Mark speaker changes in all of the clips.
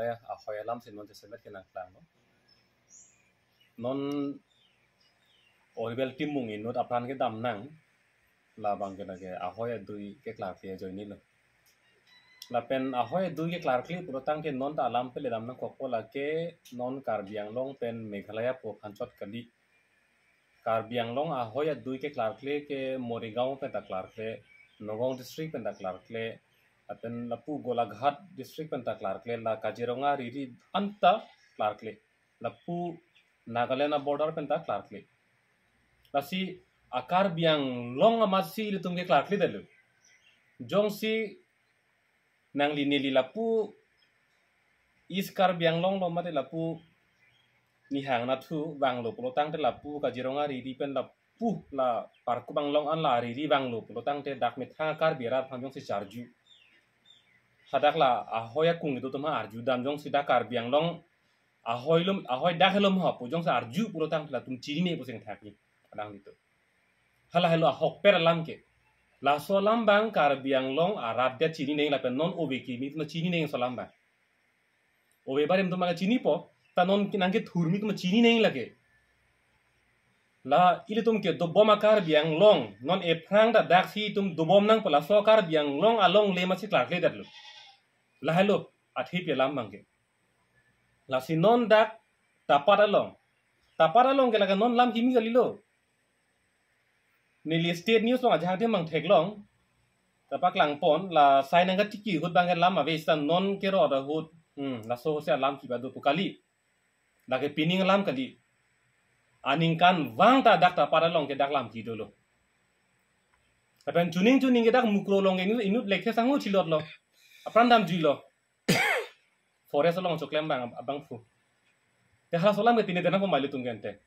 Speaker 1: Meghalaya ahoy alam sin non semet kena klang no non oribel timung in not apran ke dam nang la bang ke nage ahoy dui ke klar ke join ni lo la pen ahoy dui ke klar ke protang ke non ta alam pe le dam nang kokpo la ke non Karbi Anglong pen Meghalaya po khanchot kali Karbi Anglong ahoy dui ke klar ke Morigaon pe ta klar ke Nogong district pen ta klar ke aten lapu Golaghat district pen ta klar ke la Kaziranga riri anta klar ke lapu Nagaland border pen ta klar ke lasi Karbi Anglong amasi li tum ke klar ke delu jong si nang li lapu is Karbi Anglong lo mate lapu ni hang na thu wang lo pelotang te lapu Kaziranga riri pen lapu la parku Banglong an la riri wang lo pelotang te dak mit ha Karbi rat phamjong si charju hadak la ahoy kung itu tuma arju dam jong si dak Karbi Anglong ahoy dak helom ha pu jong sa arju pelotang la tum chiri ne pusing thakni kadang itu hala helo ahok per lam ke la so lam bang Karbi Anglong arat dia chiri ne la pen non obeki mit no chiri ne so lam bang obe barem tuma chini po tanon kinangke thurmi tum chini nei lage la ile tum ke dobom Karbi Anglong non e prang da dak si tum dobom nang pala so Karbi Anglong along le ma si klar le darlu la hello athi pe lam mangke la si non dak tapara long ke laga non lam kimi galilo ni li state news long aja de mang thek long tapak lang pon la sai nang ga tiki hut bang lam ave san non ke ro da hut la so se lam ki ba do kali lagi pining lam kali aningkan wang ta dak ta para long ke dak lam ki dolo apan tuning ke dak mukro long ini inut lekhe sangu chilot lo apran dam jilo forest long choklem bang abang fu te hala solam ke tine dena ko mali tungente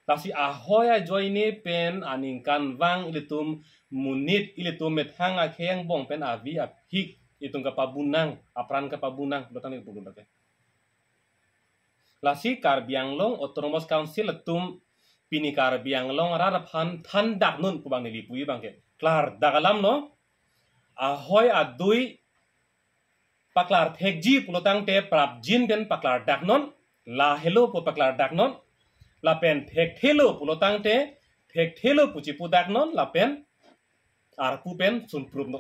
Speaker 1: tasi ahoya joine pen aningkan wang ilitum munit ilitum methang akheng bong pen avi aphik itung ka pabunang apran ka pabunang dotang itu bukan ke lasi Karbi Anglong Autonomous Council tum pini Karbi Anglong rara phan than dak nun kubang nili pui bangke klar dagalam no ahoy adui paklar thekji pulotang te prap jin pen paklar dak non la hello pu paklar dak non la pen thek thelo pulotang te thek thelo puchi pu dak non la pen ar pu pen sun prub no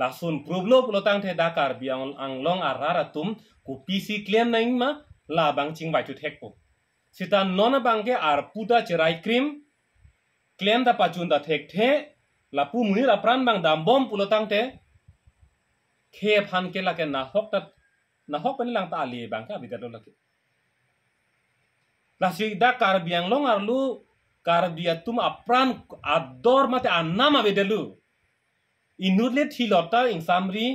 Speaker 1: la sun problo pelotang te da Karbi Anglong arara tum ku PC claim na ma la bang ching bai tu thek po sita nona bangke ar puta cherai krim claim da pachun da thek the la pu muni la pran bang dam bom pelotang te khe phan ke la ke na hok pani lang ta ali bang ka bidalo la ke la si da Karbi Anglong arlu Karbi atum apran ador mate annama bedelu inutle thilota ing samri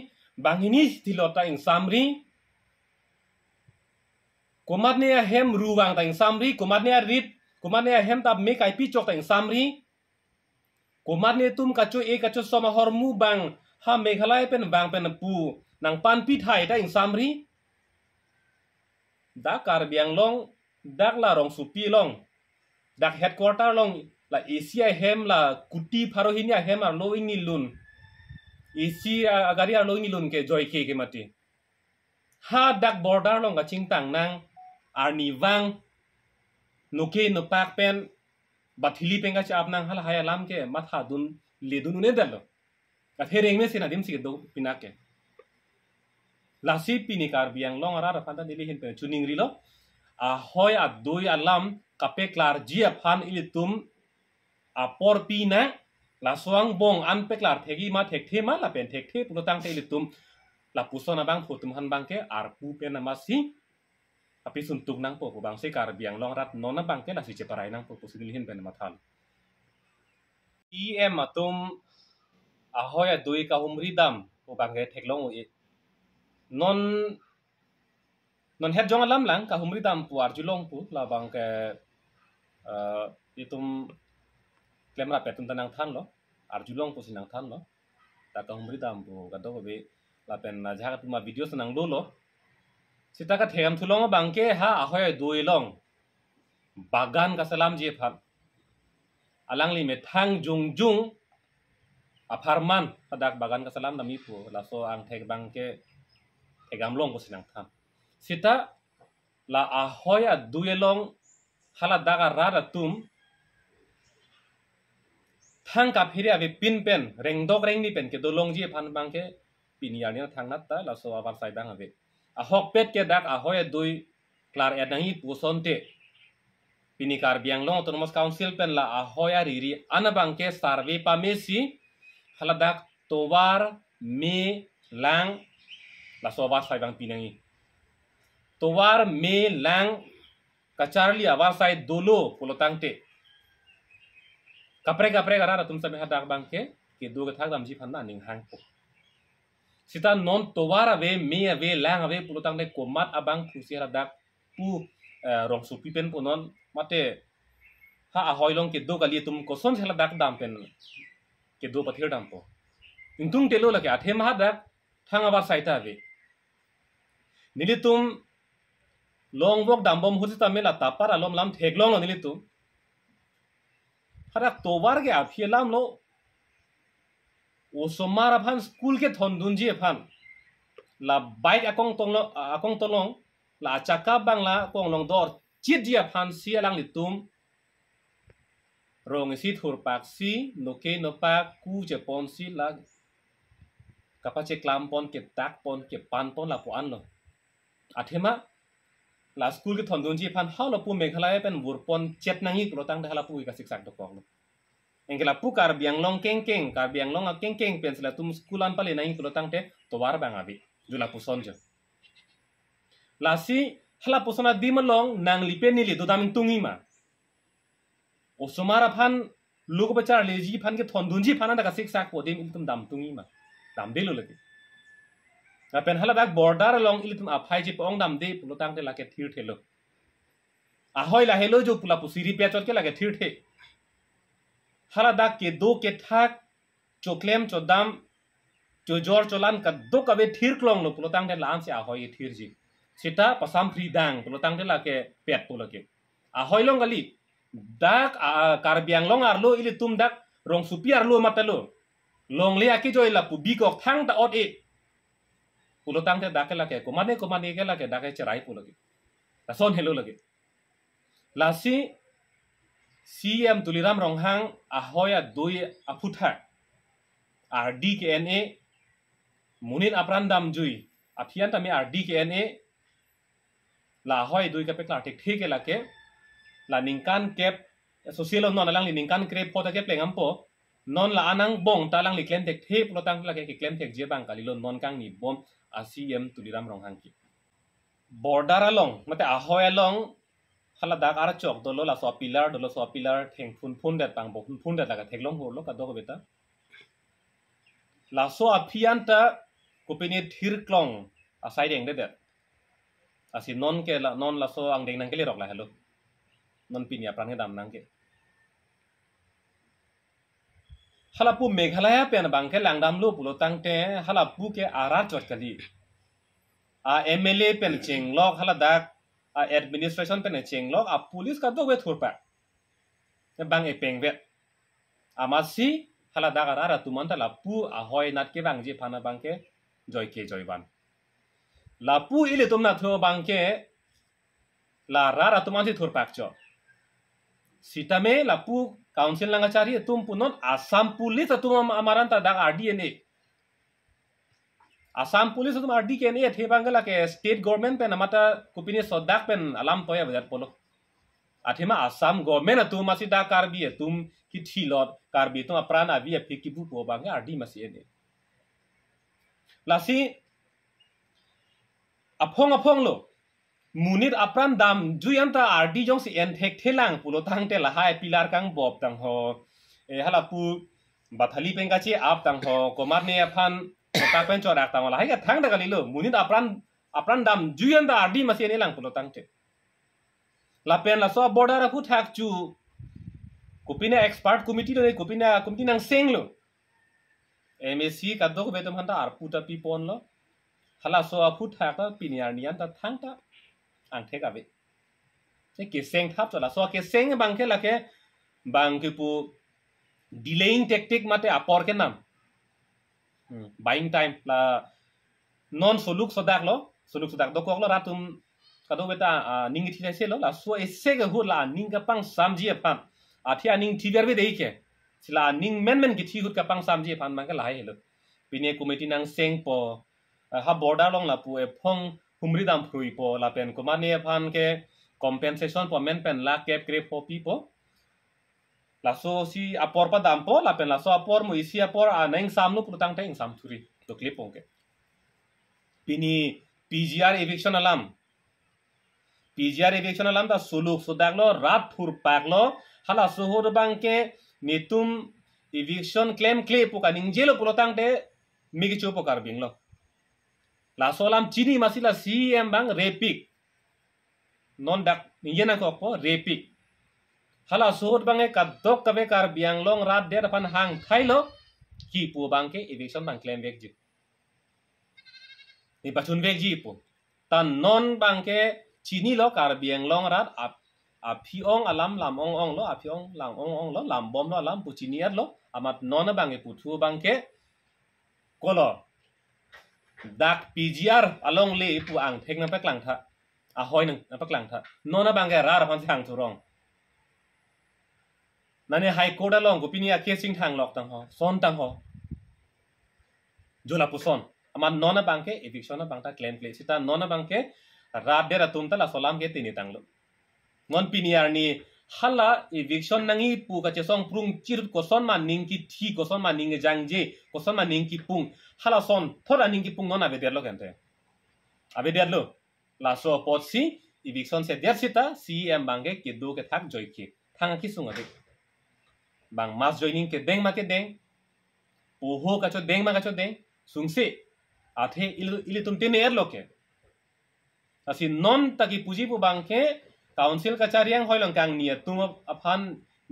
Speaker 1: bangini thilota ing samri komatne hem ruwang ta ing samri komatne rit komatne hem ta me kai pi chok ta ing samri komatne tum kacho e kacho soma hormu bang ha Meghalaya pen bang pen pu nang pan pi thai ta ing samri da Karbi Anglong dak la rong supi long dak headquarter long la Asia hem la kuti pharohinia hem ar lo ini lun isi agari ar lo ini lun ke joy ke mati ha dak border long ga ching tang nang ar ni wang nuke no pak pen bathili penga cha apnang hal haya lam ke matha dun ledun ne dalo ka thereng me sina dim sig do pinake lasi pini Karbi Anglong ara phanda dili hin pe chuning rilo ahoy adoi alam kape klar jia phan ilitum apor pina la suang bong an peklar thegi ma thek the ma la pen thek the pulotang te ilitum la pusona bang phutum han bang ke ar pu pen ma si api suntuk nang po bang se Karbi Anglong rat nona bang ke la si cheparai nang po pusil hin pen ma than em atum ahoy adoi ka humri dam po bang ke theklong u non het jong alam lang ka humri dam pu arjulong pu la bang ke itum klemra petum tanang than lo arjulong pu sinang than lo ta ka humri dam pu ka do be la pen na jha ka tuma video sanang lo sita ka them thulong bang ke ha ahoy doi long bagan ka salam je phat alang li me thang jung aparman padak bagan ka salam nami pu la so ang thek bang ke egam long ko sinang tham sita la ahoya duyelong hala daga rada tum thang ka phire ave pin pen reng dok reng ni pen ke dolong ji phan bang ke pinia ni thang nat ta la so abar sai bang ave a hok pet ke dak ahoya dui klar edangi pusonte pinikar biang long autonomous council pen la ahoya riri anabang ke sarve pa mesi hala dak towar me lang la so abar sai bang pinangi towar me lang kacharli abar sai dolo polotangte kapre gara tum sabe hadak bangke ke do ga thak dam ji phanna ning hang po sita non towara ve me ave lang ave pulutang de komat abang phusi hadak pu rong su pipen punon mate ha a hoilong ke do gali tum ko son hela dak dam pen ke do pathir dam po intung telo la ke athe ma dak thang abar saita ave nilitum long bok dam bom husita mela tapar alom lam theglong nilitum harak tobar ke aphilam lo o somara phan school ke thon dunji phan la bike akong tolong la chaka bangla kong long dor chit dia phan si alang litum rong si thur pak si noke no pak ku je pon si la kapache klam pon ke tak pon ke pan pon la po an lo athema la school ke thon dunji phan haw la pu meghalaya pen bur pon chet nangi pro tang hala pu ka siksak to kong engela pu kar biang long keng kar biang long a keng pen sela tum schoolan pale nai pro tang te to war bang abi jula pu sonjo la si hala pu sona dimalong nang lipe ni li do dam tungi ma o somara phan lug bachar leji phan ke thon dunji phan da ka siksak po dim tum dam tungi ma dam de lo lagi na pen hala bak border along ilitum aphai ji pong dam de pro tang te la ke thir thelo a hoi la helo jo pula pu siri pe chot ke la ke thir the hala dak ke do ke thak choklem chodam chojor cholan ka do ka be thir klong lo pulotang de lan se a hoi thir ji sita pasam free dang pulotang de la ke pet puloke a hoi long gali dak kar biang long arlo ili tum dak rong supi arlo matalo long le aki joy la pu bi kok thang ta ot e pulotang de dak la ke komane ke la ke dak e cherai puloke ta son hello lage la si CM Tuliram Ronghang ahoya doi aputha RDKNA Munit aprandam jui aphian tami RDKNA la hoy doi ka pekla tek thik la ke la ningkan kep social non alang li ningkan krep pota ke plengam po non la anang bong talang li klem tek thip lotang la ke klem tek je bang kalilo non kang ni bom a CM Tuliram Ronghang ki border along mate ahoy along hala dak ar chok dolo la so pilar theng phun dat pang bo phun dat la ka theklong ho lo ka do beta la so aphian ta kopini thir klong a sai deng de det asi non ke la non la so ang deng nang ke le rok la hello non pinia prang dam nang ke hala pu meghalaya pen bang ke lang dam lo pulo tang te hala pu ke ara chot kali a MLA pen ching lok hala dak administration pen cheng lok a police ka do we thurpa bang e peng vet amasi hala daga rara tuman ta la pu a hoi nat ke bang je phana bang ke joy ban la pu ile tum na tho bang ke la rara tuman si thurpak cho sitame la pu council langa chari tum punon asam police tum amaran ta daga RDNA Assam police tum RDKNA the bangala ke state government pen amata kupini sodak pen alam toya bazar polo athema Assam government tum masi da karbi tum ki thilot karbi tum aprana bi phiki bu po banga RD masi ene lasi apong lo munit apran dam juyanta RD jong si en thek thelang pulo tang te la hai pilar kang bob tang ho e hala pu bathali pen ka che ap tang ho komar ne aphan ta pen cho dak tang la hai ka thang da galilo munit apran dam juyanta RD masi ene lang pulo tang te la pen la so border pu thak chu kupina expert committee lo committee nang seng lo MSC ka do ko betum hanta ar puta pi pon lo hala so pu thak ta piniar nian ta thang ta ang thek ave se ke seng thap la so ke seng bang ke la ke bang ke pu delaying tactic mate apor ke nam buying time la non soluk sodak do kok lo ratum kado beta ning thi se lo la so esse ga hu la ning ka pang samji pan athia ning thi ver be dei ke sila ning men ki thi hut ka pang samji pan man ka lai lo pine committee nang seng po ha border long la pu e phong humri dam phrui po la pen ko mane pan ke compensation po men pen la kep kre po pi po la so si apor pa dam po la pen la so apor mu isi apor a nang sam nu prutang te ing sam thuri to clip pong ke pini PGR eviction alam da suluk sudaglo rat phur paklo hala sohor bangke nitum eviction claim pu kaning jelo prutang te migi chopo kar binglo la solam chini masila CM bang repik non dak yena ko po repik hala sohor bange kadok kabe kar biang long rat der pan hang thailo ki pu bangke eviction bang claim vek ji ni patun vek ji pu tan non bangke chini lo kar biang long rat a phiong alam lam ong lo a phiong lang ong lo lam bom lo alam pu chini at lo amat non bange pu thu bangke kolo dak PGR along le pu ang thek na pa klang tha a hoi nang na pa klang tha non bangke ra pan thang thurong nane high court along gopinia casing thang lok tang ho son tang ho jola puson aman nona bangke eviction bangta claim play sita nona bangke rab dera tumta la solam ke tini tanglo non piniar ni hala eviction nangi pu ka chesong prung chir ko son ma ning ki thi ko son ma ning jangje ko son ma ning ki pung hala son thora ning ki pung nona be der lo kente abe der lo la so potsi eviction se der sita CM bangke ke do ke thak joy ki thang ki sunga de bang mas joining ke deng ma ke deng pu ho ka cho deng ma ka cho deng sungse athe ili tum tene er loke asi non taki puji pu bangke council kachariang hoilong kang nia tum aphan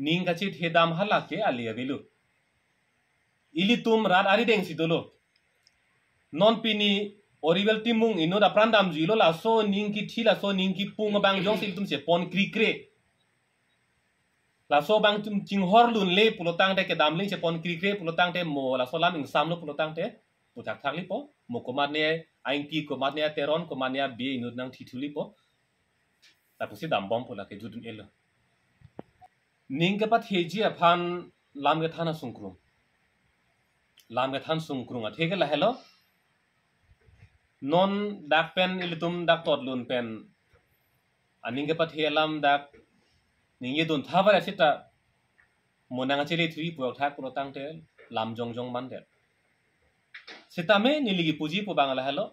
Speaker 1: ning ka chit hedam halake alia bilu ili tum rat ari deng sidolo non pini orivel timung ino da prandam jilo la so ning ki thila so ning ki pung bang jong sil tum se pon krikre la so bang tum ching hor lun le pulotang te ke damling se pon krikre pulotang te mo la so lam ing sam no pulotang te putak thak lipo mo komat ne aing pi komat ne teron komat ne be inut nang thithuli po tapusi dam bom pola ke judun elo ning ke pat heji aphan lam ke thana sungkrung a theke la hello non dak pen ilitum dak tot lun pen aning ke pat helam dak ning ye don thabar asita monang chele thui puak thak pro tang te lam jong man de sitame niligi puji pu bangala hello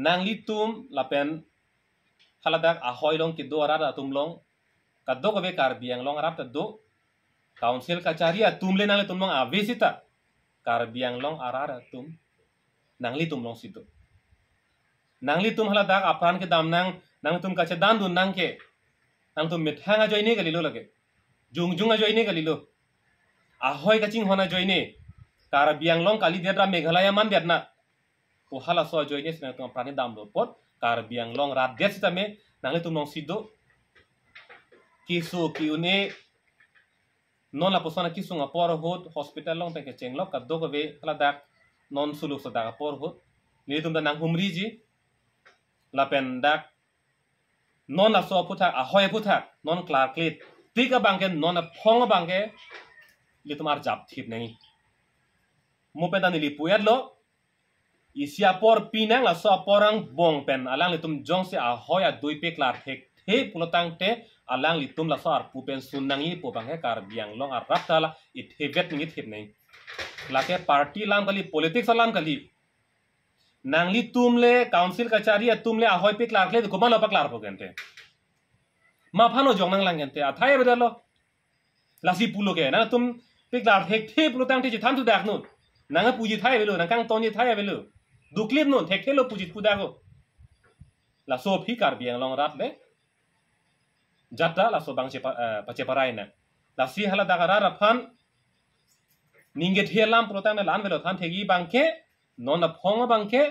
Speaker 1: nangli tum lapen haladak ahoy long ki do arada tum long kaddo ko be kar biang long arap do council kacharia tum le nang tum long avesita kar biang long arara tum nangli tum long situ nangli tum haladak apran ke dam nang tum kache dan dun nang ke nang tum mithanga joine galilo lage junga joine galilo ahoy kaching hona joine kar biang long kali dedra meghalaya man dedna ko hala so joine sina tum prani dam lo pot kar biang long rat det sitame nangli tum long sido kisu ki une non la posona kisu nga por hot hospital long te ke chenglok ka do ko be hala dak non suluk sa dak por hot ni tum da nang humri ji la pen dak non la so puthak ahoy puthak non klar klit tika bangke non a phong bangke li tumar jap thip nei mo pe dan li puyat lo isia por pinang la so porang bong pen alang li tum jong se ahoy a dui pe klar thek the pulotang te alang li tum la so ar pu pen sunangi po bangke kar biang long ar raptala it hevet ni thip nei la ke party lam kali politics lam kali nangli tumle council kacharia tumle ahoy pe klar kle ko malo pa klar po gente ma phano jong nang lang gente athai bedalo lasi pulo ke na tum pe klar thek the pulo tang te than tu dak nu nanga puji thai belo nang kang toni thai belo duklit nu thek thelo puji puda go la so phi kar biang long rat le jata la so bang che pache parai na la si hala dagara ra phan ninge thelam protang na lan belo than thegi bangke non a phong bangke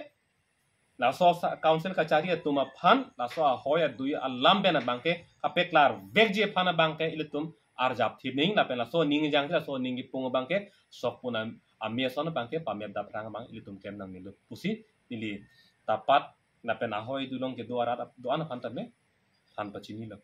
Speaker 1: la so council kacharia tuma phan la so hoya dui alam bena bangke apeklar vekje phana bangke ilitum arjap thibning la pela so ning jang la so ningi pung bangke sokpuna amia sono bangke pamia da prang bang ilitum kem nang nilu pusi ili tapat na pen ahoy dulong ke do arat do ana phantam me han pachini lo